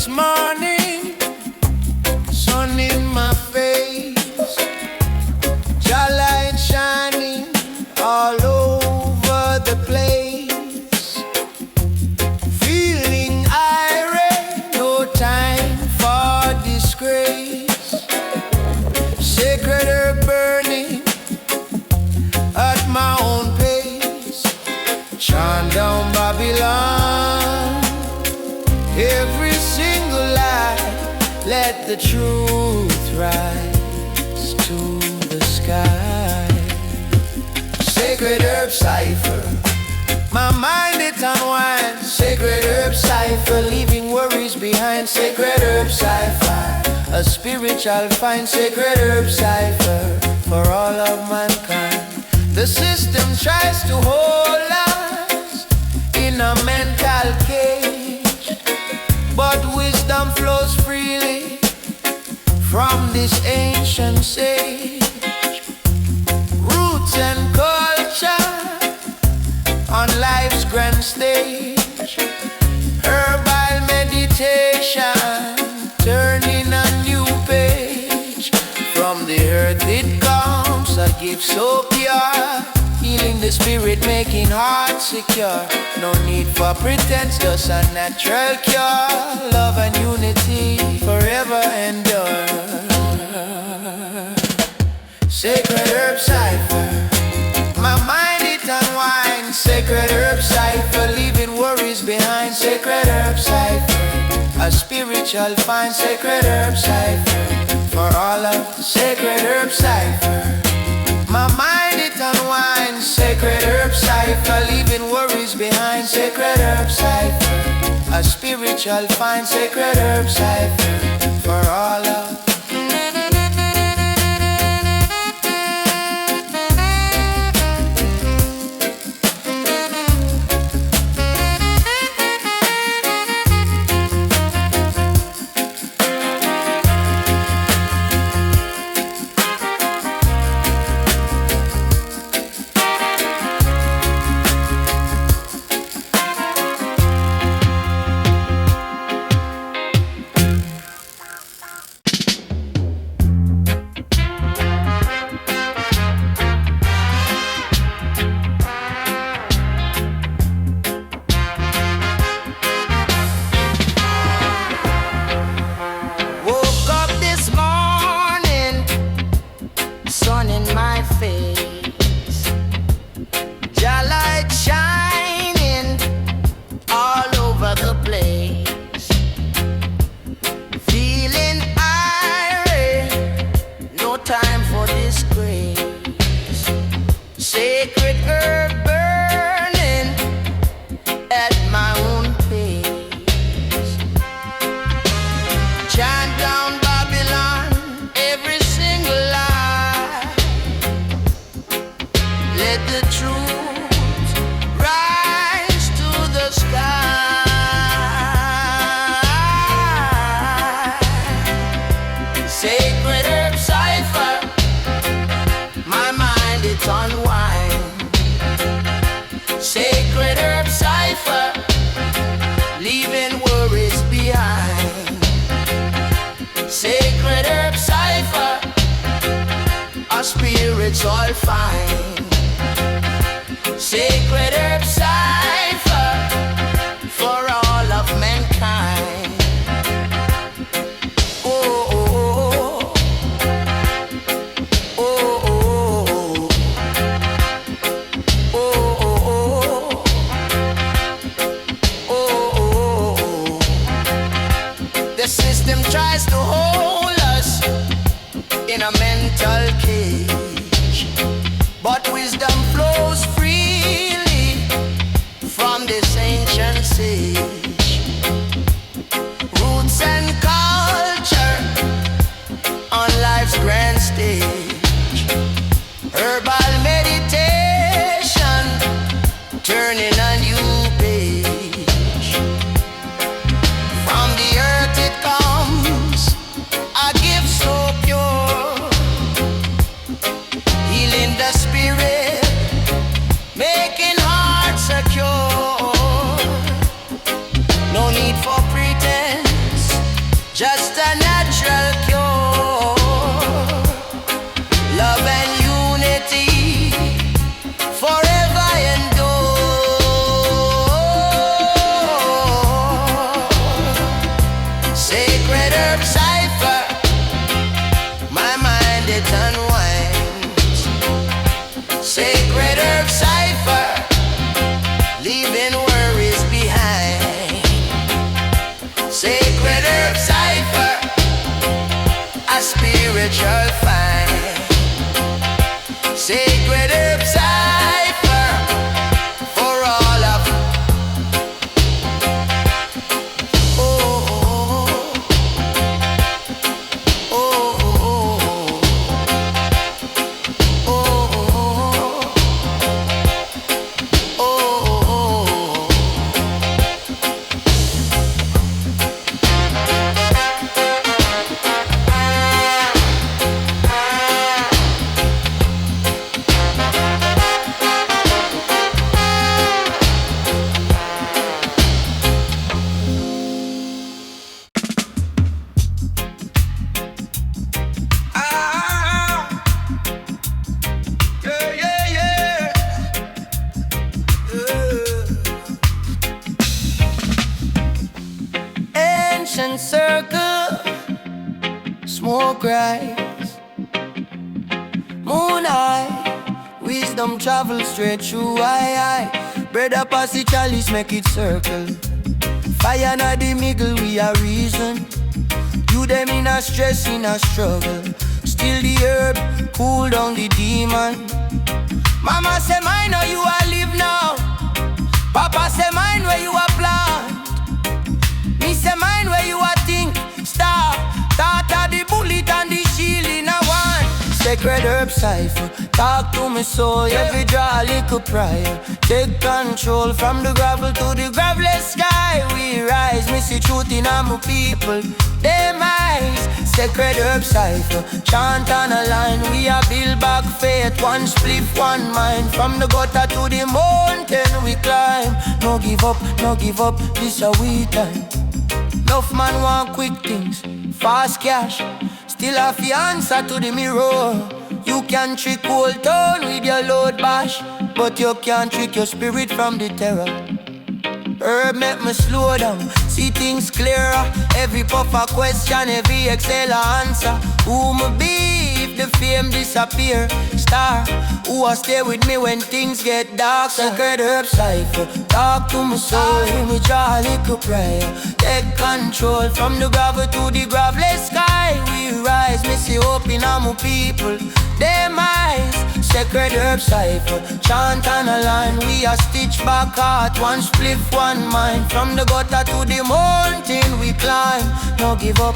this morning, sun in my face, Jah light shining all over the place. Feeling irate, no time for disgrace. Sacred herb burning at my own pace. Chant down Babylon, every single lie. Let the truth rise to the sky. Sacred herb cipher, my mind it unwinds. Sacred herb cipher, leaving worries behind. Sacred herb cipher, a spiritual find. Sacred herb cipher, for all of mankind. The system tries to hold us in a mental cage, but wisdom flows freely from this ancient sage. Roots and culture on life's grand stage. Herbal meditation turning a new page. From the earth it comes, a gift so pure, healing the spirit, making heart secure. No need for pretense, just a natural cure. Love and unity forever endure. Sacred herb cipher, my mind it unwinds. Sacred herb cipher, leaving worries behind. Sacred herb cipher, a spiritual find. Sacred herb cipher, for all of the sacred herb cipher. My mind it unwinds. Sacred herb cipher, leaving worries behind. Sacred herb cipher, a spiritual find. Sacred herb cipher, for all of spirits all fine. Sacred herb cipher for all of mankind. Oh, oh, oh, oh, oh, oh, oh, oh. The system tries to hold us in a mental cage, but wisdom flows freely from this ancient sage. Roots and culture on life's grand stage. Herbal meditation turning a new page. From the earth it comes, a gift so pure, healing the spirit, just a natural cure. Love and unity forever endure. Sacred herb cipher, my mind it unwinds. Sacred herb cipher, leaving worries behind. Sacred herb cipher, a spiritual find. Sacred herb cipher, for all of oh, oh, oh, oh, oh, oh, oh. Ancient circle, smoke rise, moon eye, wisdom travel straight through eye. Bread up as the chalice make it circle. Fire na the middle we a reason. You them in a stress, in a struggle. Still the herb, cool down the demon. Mama say mine know you a live now. Papa say mine where you a plant. Me say mine where you a think. Star, Tata the bullet and the shield in a one. Sacred herb cipher, talk to me soul. Every draw a little prayer. Take control from the gravel to the graveless sky. We rise, me see truth in our people. Them eyes, sacred herb cipher, chant on a line. We a build back faith, one spliff, one mind. From the gutter to the mountain we climb. No give up, this a we time. Enough man want quick things, fast cash. Still have the answer to the mirror. You can trick whole town with your load bash, but you can't trick your spirit from the terror. Herb make me slow down, see things clearer. Every puff a question, every exhale a answer. Who me be if the fame disappear? Star, who a stay with me when things get dark? Sacred herb cipher, talk to my soul. Me draw a little prayer. Take control from the gravel to the graveless sky. We rise, me see hope in our people. Them eyes, sacred herb cipher, chant on a line. We a stitch back heart, one spliff, one mind. From the gutter to the mountain we climb. No give up,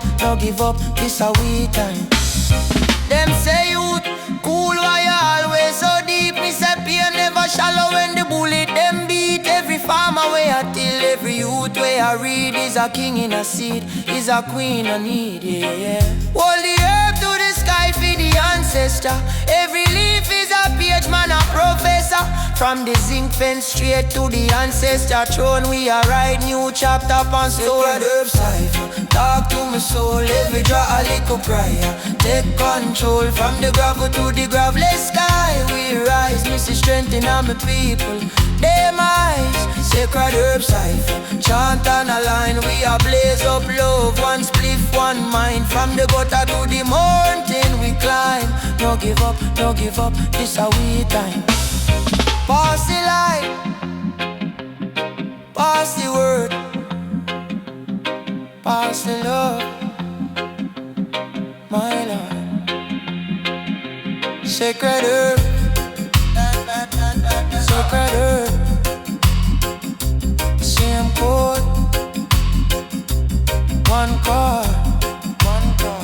this a we time. Them say youth, cool why you always so deep. Me say pain never shallow when the bullet them beat. Every farmer way I till, every youth way I read. Is a king in a seed, is a queen I need, yeah. Hold the herb to the sky for the ancestor. Every leaf is a page, man a professor. From the zinc fence straight to the ancestor throne, we a write new chapter on stone. Sacred herb cipher, talk to my soul. Every draw a little prayer. Take control from the gravel to the graveless sky. We rise, me see strength in our people. Them eyes, sacred herb cipher, chant on a line. We a blaze up love, one spliff, one mind. From the gutter to the mountain we climb. No give up, this a we time. Pass the light, pass the word, pass the love, my Lord. Sacred herb, sacred herb, same chord, one chord, one chord.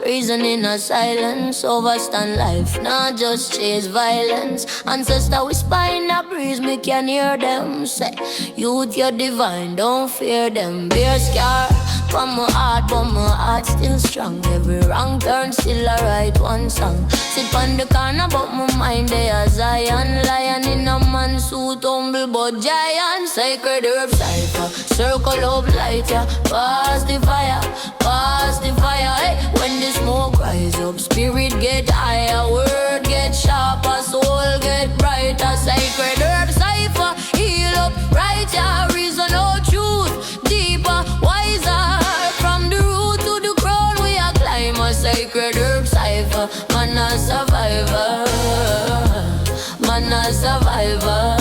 reasoning a silence, overstand life, not just chase violence. Ancestor whisper in the breeze, me can hear them say, youth, you're divine, don't fear them. Bear scar from my heart, but my heart still strong. Every wrong turn, still a right one song. Sit on the corner, but my mind they a Zion. Lion in a man suit, humble but giant. Sacred herb cipher, circle of light, yeah. Pass the fire, hey. When the smoke rise up, spirit get higher, word get sharper, soul get brighter. Sacred herb cipher, heal up, right, yeah. Reason no truth, deeper, wiser. From the root to the crown, we are climb a sacred herb cipher. Man a survivor, man a survivor.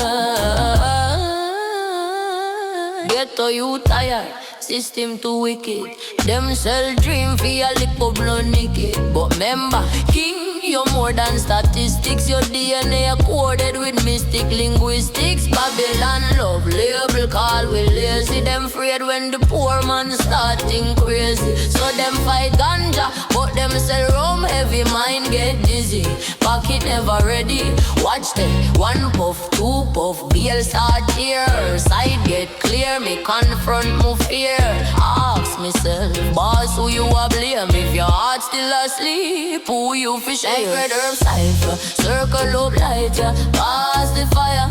Ghetto you tired, system too wicked. Them sell dream for a little blood naked. But remember, king, you're more than statistics. Your DNA coded with mystic linguistics. Babylon love label call we lazy. Them afraid when the poor man starting crazy. So them fight ganja, but them sell rum. Heavy mind get dizzy, pocket never ready. Watch them, one puff, two puff, beer start here. Side get clear, me confront my fear. Ask myself, boss, who you a blame? If your heart still asleep, who you fish? Sacred herb cipher, circle of light, yeah. Pass the fire,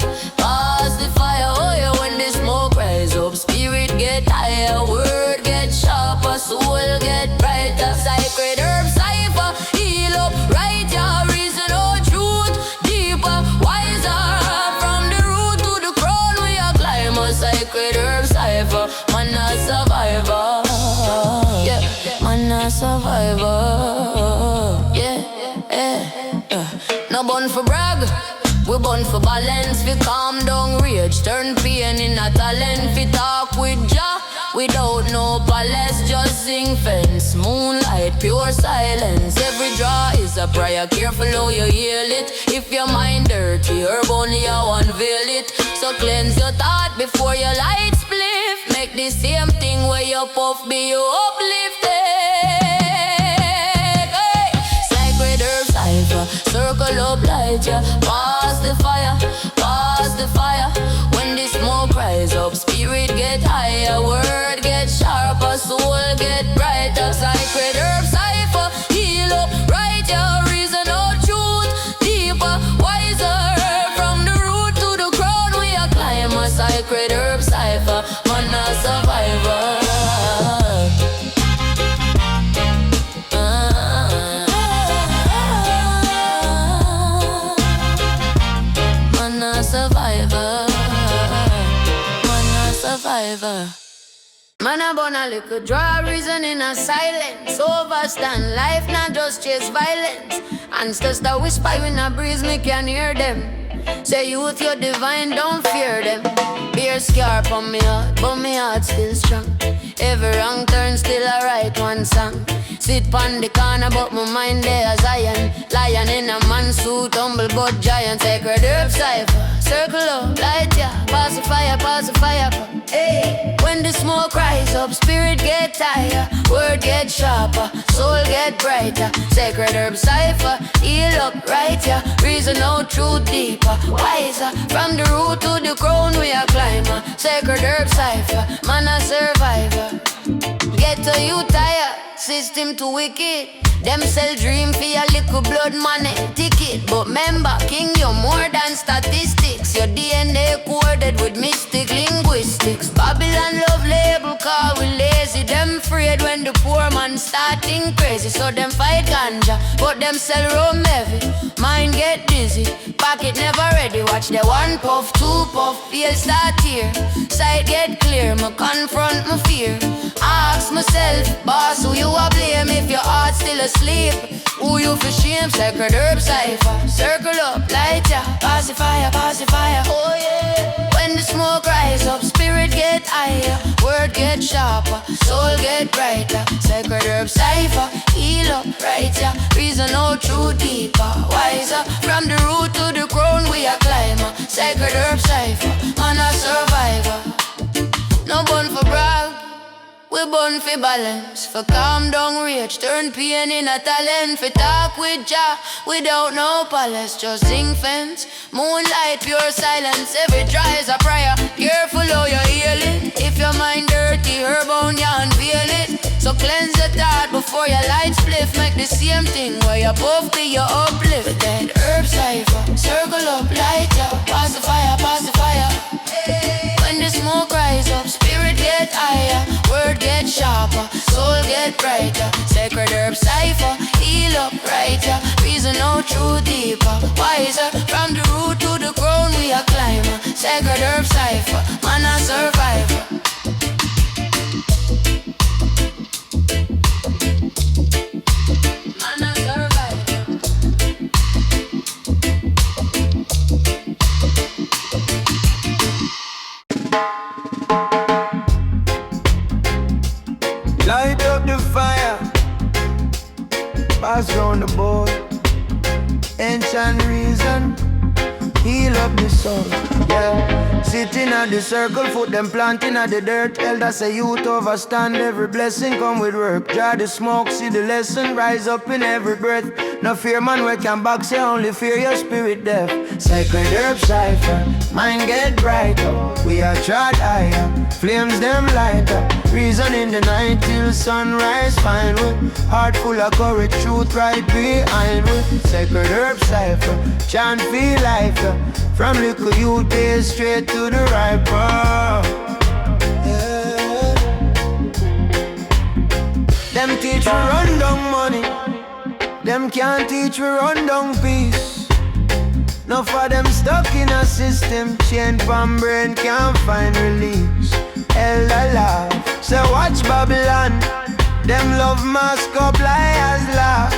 oh yeah. When the smoke rise up, spirit get higher, word get sharper, soul get brighter. Sacred herb cipher, heal up, right, yeah. Reason or truth, deeper, wiser. From the root to the crown, we are climb a sacred herb cipher. Man a survivor, yeah. Man a survivor, yeah. No bun for brag, we bun for balance. We calm down rage, turn pain in a talent. We talk with Jah, without no palace, just sing fence. Moonlight, pure silence. Every draw is a prayer, careful how you heal it. If your mind dirty, herb only I unveil it. So cleanse your thought before your light spliff. Make the same thing where you puff be you uplifted. Circle up light, yeah. Pass the fire, when the smoke rise up, spirit get higher, word get sharper, soul get brighter. Sacred herb cipher, heal up, right, yeah. Reason or truth, deeper, wiser. From the root to the crown, we are climb a sacred herb cipher. Man a survivor. Man a born a little draw reason in a silence. Overstand life, not just chase violence. Ancestor whisper in a breeze, me can hear them. Say youth, you're divine, don't fear them. Beer scar on me heart, but me heart still strong. Every wrong turn, still a right one song. Sit on the corner, but my mind there a Zion. Lion in a man suit, humble but giant. Sacred herb cipher, circle up, light, yeah. Pass the fire, hey. When the smoke rise up, spirit get higher, word get sharper, soul get brighter. Sacred herb cipher, heal up, right, yeah. Reason no truth deeper, wiser. From the root to the crown, we a climber. Sacred herb cipher, man a survivor. Get to you tired, system too wicked. Them sell dream for a little blood money ticket. But remember, king, you're more than statistics. Your DNA coded with mystic linguistics. Babylon love label call we lazy. Them afraid when the poor man starting crazy. So them fight ganja, but them sell rum heavy. Mind get dizzy, pocket never ready. Watch the one puff, two puff, feel start here. Sight get clear, me confront my fear. Ask myself, boss, who you a blame if your heart still asleep? Who you for shame? Sacred herb cipher, circle up, light ya, pass the fire, oh yeah. When the smoke rise up, spirit get higher, word get sharper, soul get brighter. Sacred herb cipher, heal up, right ya. Reason no true deeper, wiser. From the root to the crown, we a climber. Sacred herb cipher, man a survivor. No bun for brag, We born for balance, for calm down rage, turn pain in a talent, for talk with Jah without no palace, just zinc fence, moonlight, pure silence. Every try is a prayer, careful how you heal it. If your mind dirty, her bone you unveil it. So cleanse your thought before your light spliff. Make the same thing where you both be your uplift. With that herb cipher, circle up, light up, pass the fire, pass the fire. When the smoke rise up, spirit get higher, word get sharper, soul get brighter. Sacred herb cipher, heal up brighter, reason out true deeper, wiser. From the root to the crown we a climber. Sacred herb cipher, man a survivor. Man a survivor. Light up the fire, pass round the board. Ancient reason, heal up the soul. Yeah, sitting at the circle, foot them planting at the dirt. Elders say youth overstand, every blessing come with work. Draw the smoke, see the lesson, rise up in every breath. No fear man we can box you, only fear your spirit death. Sacred herb cipher, mind get brighter. We are trod higher, flames them lighter. Reason in the night till sunrise, fine with heart full of courage, truth right behind with. Sacred herb cipher, chant feel life, from little youth days straight to the riper. Yeah. Them teach we run down money, them can't teach we run down peace. Enough of them stuck in a system, chain from brain can't find release. Elder love, say watch Babylon, them love mask up liars laugh.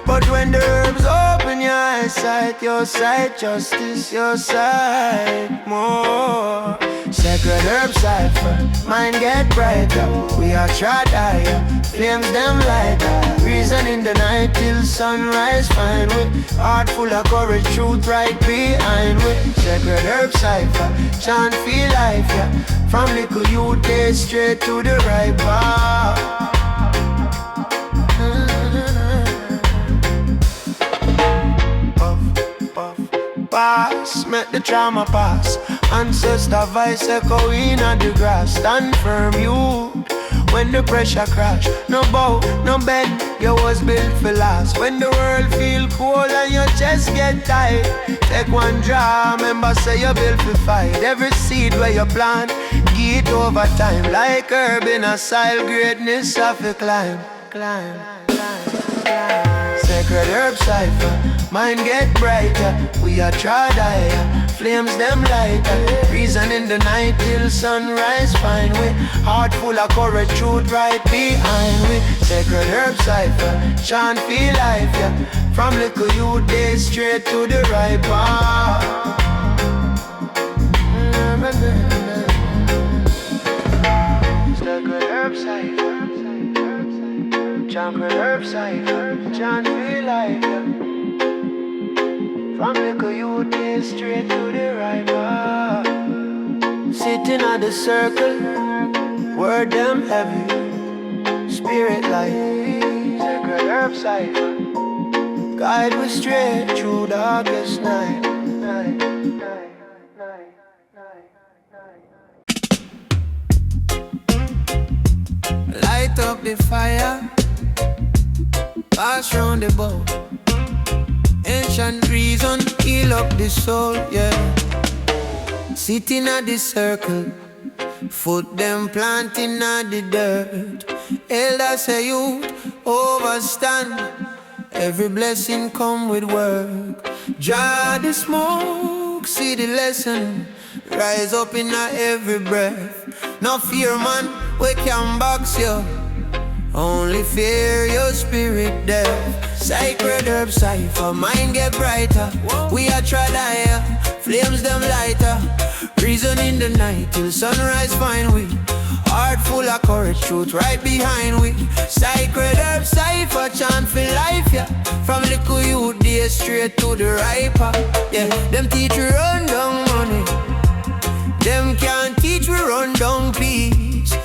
But when the herbs open your eyesight, your sight justice, your sight more. Sacred herb cipher, mind get brighter. We are trod higher, flames them lighter. Reason in the night till sunrise, fine with heart full of courage, truth right behind with. Sacred herb cipher, chant feel life, yeah. From little youth days straight to the riper. Pass, make the trauma pass. Ancestor voice echo in the grass. Stand firm you when the pressure crash. No bow, no bend, you was built for last. When the world feel cold and your chest get tight, take one draw, remember say you built for fight. Every seed where you plant, get over time. Like herb in a soil, greatness of a climb. Sacred herb cipher, mind get brighter. We are trod higher, flames them lighter. Reason in the night till sunrise, fine with heart full of courage, truth right behind with. Sacred herb cipher, chant feel life, yeah. From little youth days straight to the riper. Sacred herb cipher, chant herb cipher, chant feel life, yeah. From little youth days straight to the river. Sitting at the circle, word them heavy, spirit light. Sacred herb cipher, guide we straight through darkest night. Light up the fire, pass round the boat. Ancient reason, heal up the soul, yeah. Sitting at the circle, foot them planting at the dirt. Elders say you overstand, every blessing come with work. Draw the smoke, see the lesson, rise up in every breath. No fear man, we can box you, only fear your spirit death. Sacred herb cipher, mind get brighter. We are trod higher, flames them lighter. Reason in the night till sunrise find we. Heart full of courage, truth right behind we. Sacred herb cipher, chant for life, yeah. From little youth days straight to the riper, yeah. Them teach we run down money, them can't teach we run down peace.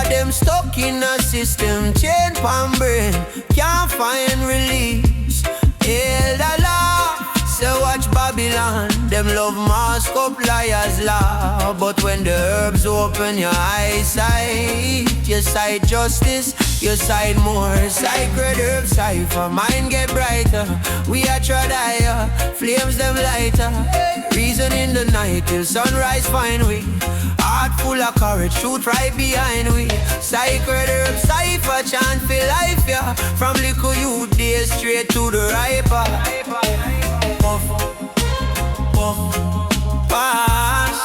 of them stuck in a system, chain pan brain, can't find release. Hail the law, so watch Babylon. Them love mask up liars law. But when the herbs open your eyesight, you sight justice, you sight more. Sacred herb cipher, mind get brighter. We are trod higher, flames them lighter. Reason in the night till sunrise find we. Heart full of courage, truth right behind we. Sacred herb cipher, chant for life, yeah. From little youth days straight to the riper. Puff, puff, pass.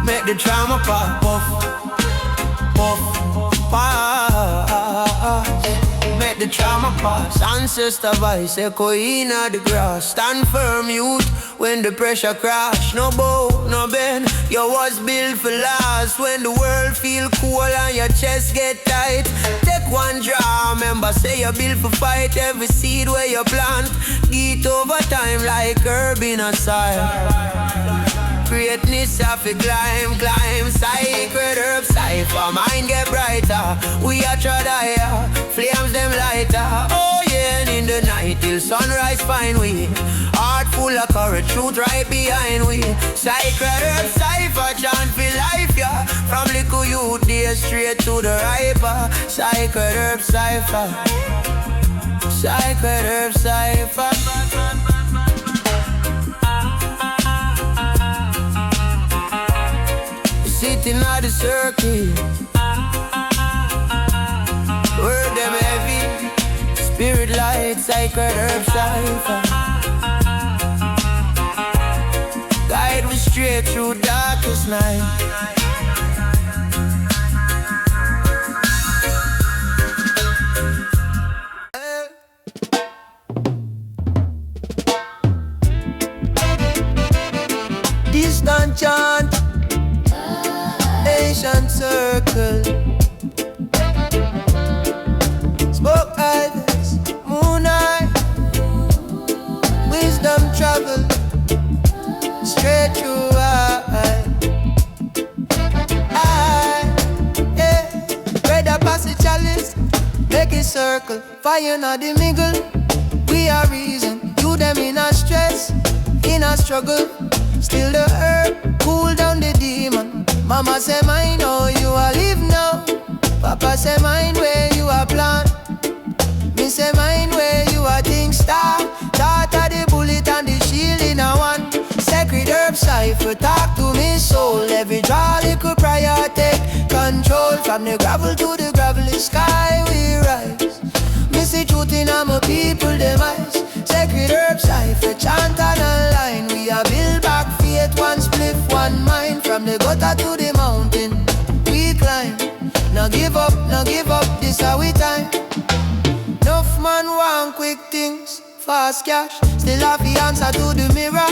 Make the trauma pop. Puff, puff, pass. Make the trauma pass. Ancestor voice echo in the grass. Stand firm, youth, when the pressure crash. No bow, no bend, you was built for last. When the world feel cool and your chest get tight, take one draw, remember say you built for fight. Every seed where you plant, eat over time like herb in a soil. Greatness have to climb, climb. Sacred herb cipher, mind get brighter. We are trod higher, flames them lighter. Oh yeah, and in the night till sunrise find we. Heart full of courage, truth right behind we. Sacred herb cipher, chant for life, yeah. From little youth days straight to the riper. Sacred herb cipher, sacred herb cipher. Sitting at the circle, word them heavy, spirit light, sacred herb cipher. Guide me straight through darkest night. Distant chant, ancient circle, smoke idols, moon eye, wisdom travel, straight through yeah. Red up pass the chalice, make it circle, fire not the mingle. We are reason, you them in a stress, in a struggle. Still the herb, cool down the demon. Mama say mine, oh you are live now. Papa say mine where you are plant. Me say mine where you are think star. Thought of the bullet and the shield in a one. Sacred herb cipher, talk to me soul. Every draw little prayer take control. From the gravel to the gravelly sky we rise. Me see truth in my people demise. Sacred herb cipher, chant and align. We are build back faith, one spliff, one mind. From the gutter to the mountain, we climb. No give up, this how we time. Enough man want quick things, fast cash. Still have the answer to the mirror.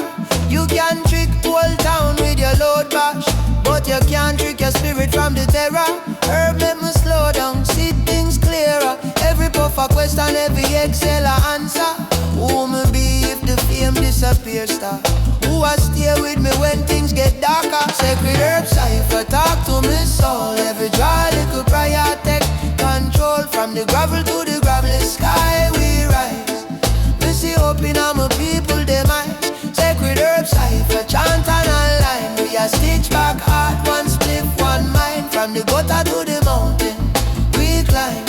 You can trick whole town with your load bash, but you can't trick your spirit from the terror. Herb make me slow down, see things clearer. Every puff a question, every exhale a answer. Who me be if the fame disappears, star? Who a stay with me when things get darker? Sacred herb cipher, talk to me soul. Every draw little prayer take control. From the gravel to the gravelly sky we rise. We see hope in my people demise. Sacred herb cipher, chant and align. We a stitch back heart, one spliff, one mind. From the gutter to the mountain, we climb.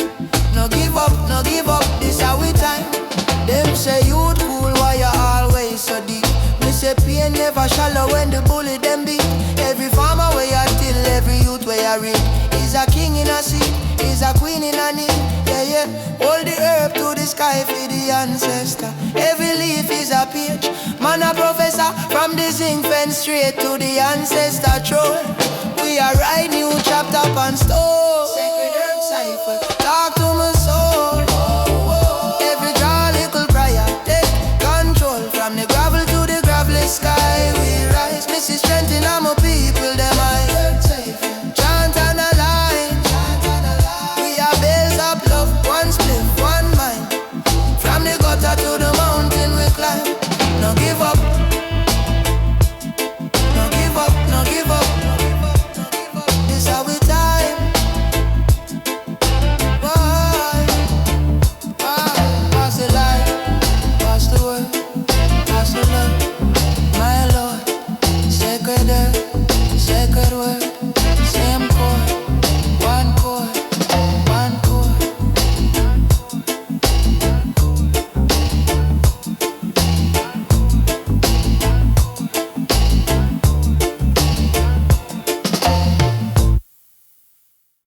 No give up, this how we time. Them say youth cool, why you always so deep? Me say pain never shallow when the bullet them beat. Every farmer where you till, every youth where you reap. Is a king in a seat, is a queen in a need. Yeah, yeah, hold the herb to the sky for the ancestor. Every leaf is a page, man a professor. From the zinc fence straight to the ancestor throne. We are write new chapter on stone. Sacred herb cipher,